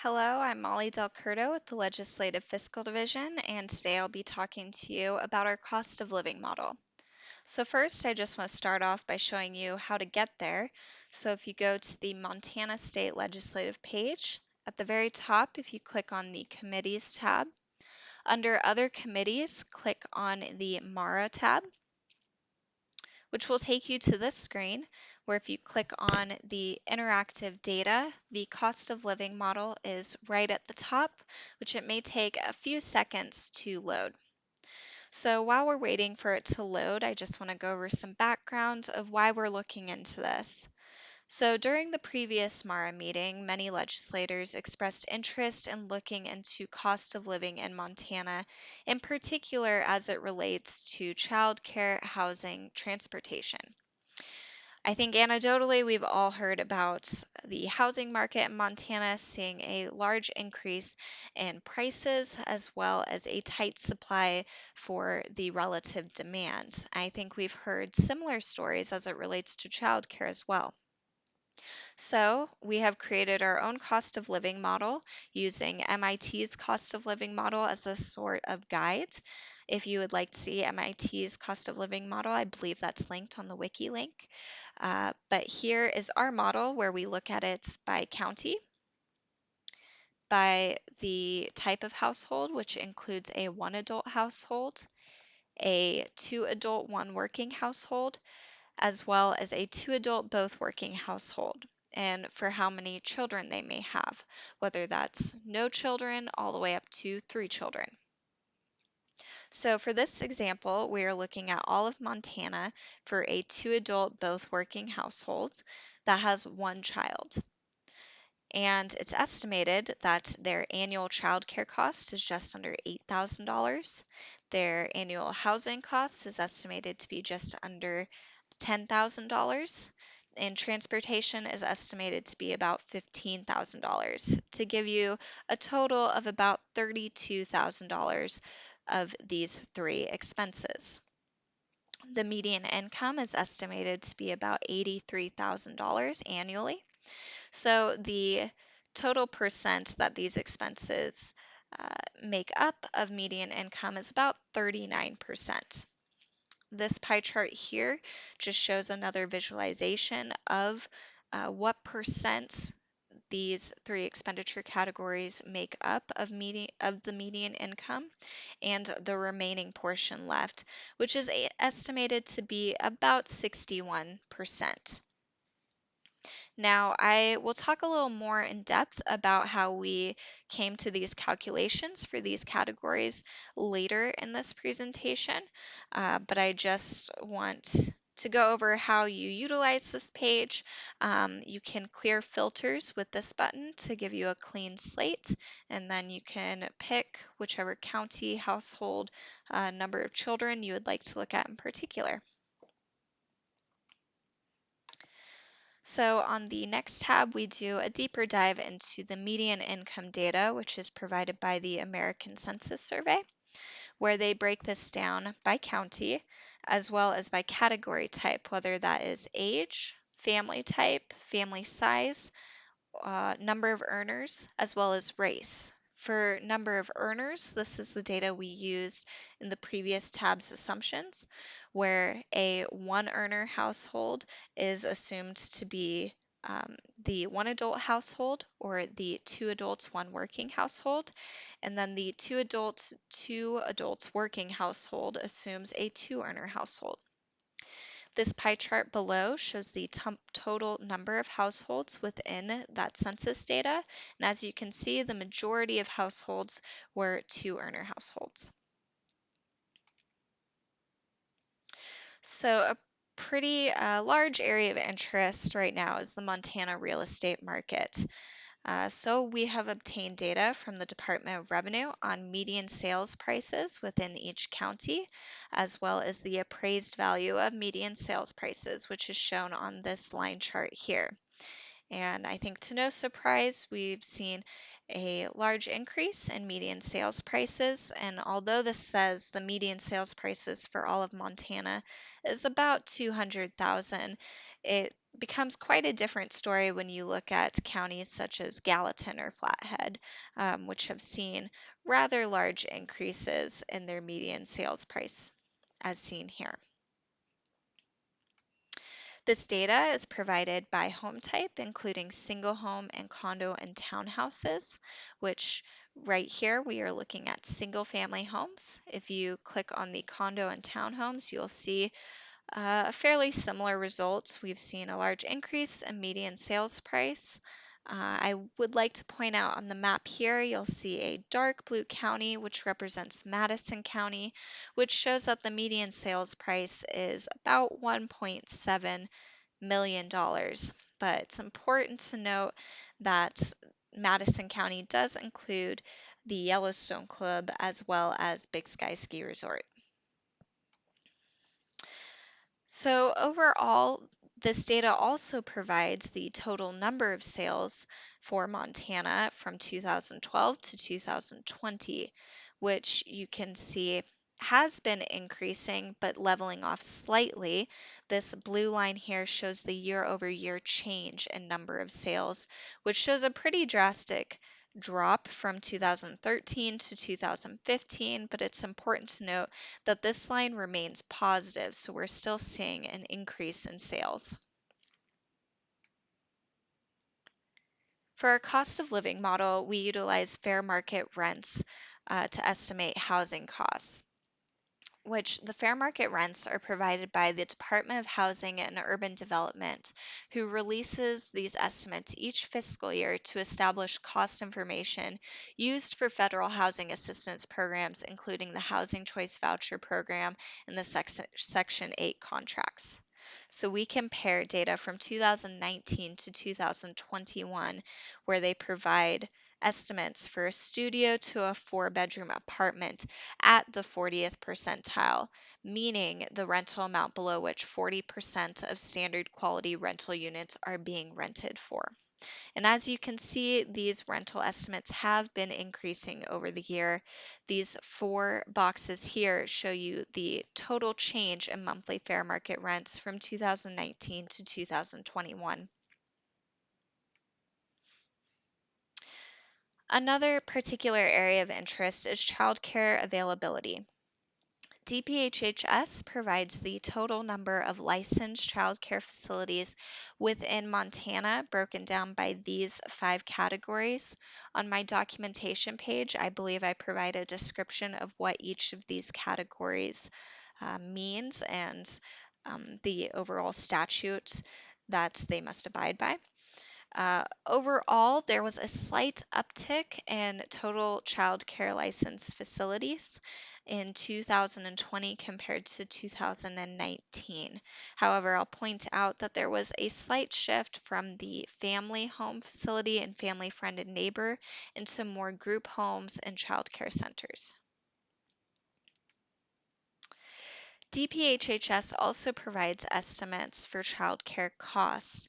Hello, I'm Molly Del Curto with the Legislative Fiscal Division, and today I'll be talking to you about our cost of living model. So first, I just want to start off by showing you how to get there. So if you go to the Montana State Legislative page, at the very top, if you click on the Committees tab, under Other Committees, click on the MARA tab, which will take you to this screen where if you click on the interactive data, the cost of living model is right at the top, which it may take a few seconds to load. So while we're waiting for it to load, I just want to go over some background of why we're looking into this. So during the previous MARA meeting, many legislators expressed interest in looking into cost of living in Montana, in particular as it relates to childcare, housing, transportation. I think anecdotally, we've all heard about the housing market in Montana seeing a large increase in prices as well as a tight supply for the relative demand. I think we've heard similar stories as it relates to childcare as well. So we have created our own cost of living model using MIT's cost of living model as a sort of guide. If you would like to see MIT's cost of living model, I believe that's linked on the wiki link. But here is our model where we look at it by county, by the type of household, which includes a one adult household, a two adult, one working household, as well as a two adult, both working household, and for how many children they may have, whether that's no children all the way up to 3 children. So for this example, we are looking at all of Montana for a two adult, both working household that has one child. And it's estimated that their annual child care cost is just under $8,000. Their annual housing cost is estimated to be just under $10,000, and transportation is estimated to be about $15,000 to give you a total of about $32,000 of these three expenses. The median income is estimated to be about $83,000 annually. So the total percent that these expenses make up of median income is about 39%. This pie chart here just shows another visualization of what percent these three expenditure categories make up of the median income and the remaining portion left, which is estimated to be about 61%. Now, I will talk a little more in depth about how we came to these calculations for these categories later in this presentation, but I just want to go over how you utilize this page. You can clear filters with this button to give you a clean slate, and then you can pick whichever county, household, number of children you would like to look at in particular. So on the next tab, we do a deeper dive into the median income data, which is provided by the American Census Survey, where they break this down by county, as well as by category type, whether that is age, family type, family size, number of earners, as well as race. For number of earners, this is the data we used in the previous tab's assumptions, where a one earner household is assumed to be the one adult household or the two adults, one working household. And then the two adults working household assumes a two earner household. This pie chart below shows the total number of households within that census data. And as you can see, the majority of households were two earner households. So a pretty large area of interest right now is the Montana real estate market. So we have obtained data from the Department of Revenue on median sales prices within each county, as well as the appraised value of median sales prices, which is shown on this line chart here. And I think to no surprise, we've seen a large increase in median sales prices. And although this says the median sales prices for all of Montana is about $200,000, it becomes quite a different story when you look at counties such as Gallatin or Flathead, which have seen rather large increases in their median sales price, as seen here. This data is provided by home type, including single home and condo and townhouses, which right here we are looking at single family homes. If you click on the condo and townhomes, you'll see fairly similar results. We've seen a large increase in median sales price. I would like to point out on the map here, you'll see a dark blue county, which represents Madison County, which shows that the median sales price is about $1.7 million. But it's important to note that Madison County does include the Yellowstone Club as well as Big Sky Ski Resort. So overall, this data also provides the total number of sales for Montana from 2012 to 2020, which you can see has been increasing but leveling off slightly. This blue line here shows the year-over-year change in number of sales, which shows a pretty drastic drop from 2013 to 2015, but it's important to note that this line remains positive, so we're still seeing an increase in sales. For our cost of living model, we utilize fair market rents to estimate housing costs, which the fair market rents are provided by the Department of Housing and Urban Development, who releases these estimates each fiscal year to establish cost information used for federal housing assistance programs, including the Housing Choice Voucher Program and the Section 8 contracts. So we compare data from 2019 to 2021, where they provide estimates for a studio to a 4-bedroom apartment at the 40th percentile, meaning the rental amount below which 40% of standard quality rental units are being rented for. And as you can see, these rental estimates have been increasing over the year. These 4 boxes here show you the total change in monthly fair market rents from 2019 to 2021. Another particular area of interest is childcare availability. DPHHS provides the total number of licensed childcare facilities within Montana, broken down by these 5 categories. On my documentation page, I believe I provide a description of what each of these categories means and the overall statute that they must abide by. Overall, there was a slight uptick in total child care license facilities in 2020 compared to 2019. However, I'll point out that there was a slight shift from the family home facility and family friend and neighbor into more group homes and child care centers. DPHHS also provides estimates for child care costs,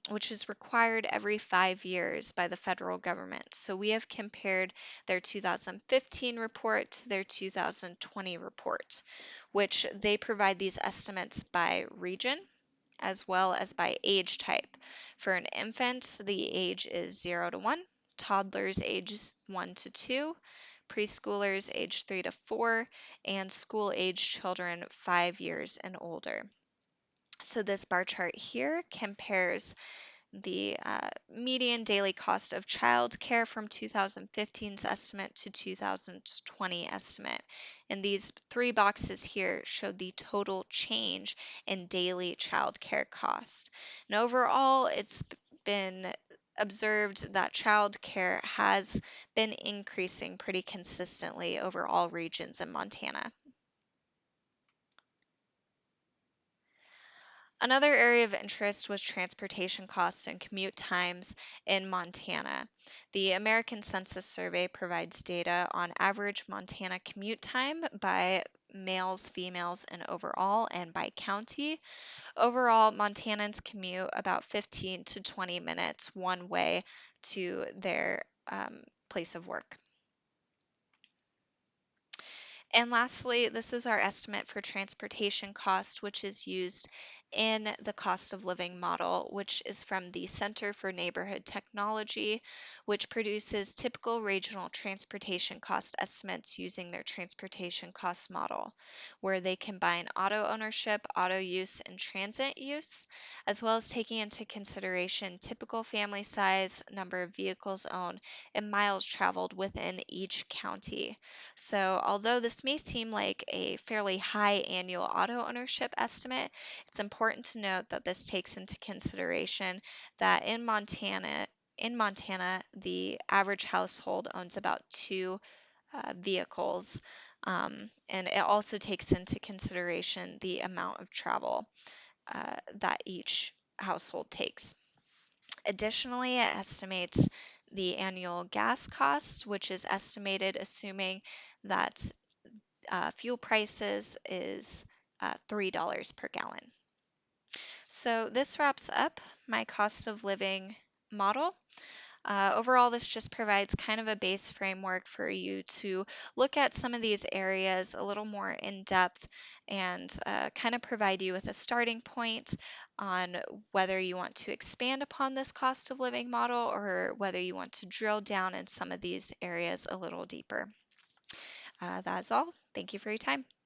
which is required every 5 years by the federal government. So we have compared their 2015 report to their 2020 report, which they provide these estimates by region as well as by age type. For an infant, the age is 0 to 1, toddlers ages 1 to 2, preschoolers age 3 to 4, and school age children 5 years and older. So this bar chart here compares the median daily cost of child care from 2015's estimate to 2020 estimate. And these 3 boxes here show the total change in daily child care cost. And overall, it's been observed that child care has been increasing pretty consistently over all regions in Montana. Another area of interest was transportation costs and commute times in Montana. The American Census Survey provides data on average Montana commute time by males, females, and overall, and by county. Overall, Montanans commute about 15 to 20 minutes one way to their place of work. And lastly, this is our estimate for transportation cost, which is used in the cost of living model, which is from the Center for Neighborhood Technology, which produces typical regional transportation cost estimates using their transportation cost model, where they combine auto ownership, auto use, and transit use, as well as taking into consideration typical family size, number of vehicles owned, and miles traveled within each county. So, although this may seem like a fairly high annual auto ownership estimate, it's important to note that this takes into consideration that in Montana, the average household owns about two vehicles, and it also takes into consideration the amount of travel that each household takes. Additionally, it estimates the annual gas cost, which is estimated assuming that fuel prices is $3 per gallon. So this wraps up my cost of living model. Overall, this just provides kind of a base framework for you to look at some of these areas a little more in depth and kind of provide you with a starting point on whether you want to expand upon this cost of living model or whether you want to drill down in some of these areas a little deeper. That is all. Thank you for your time.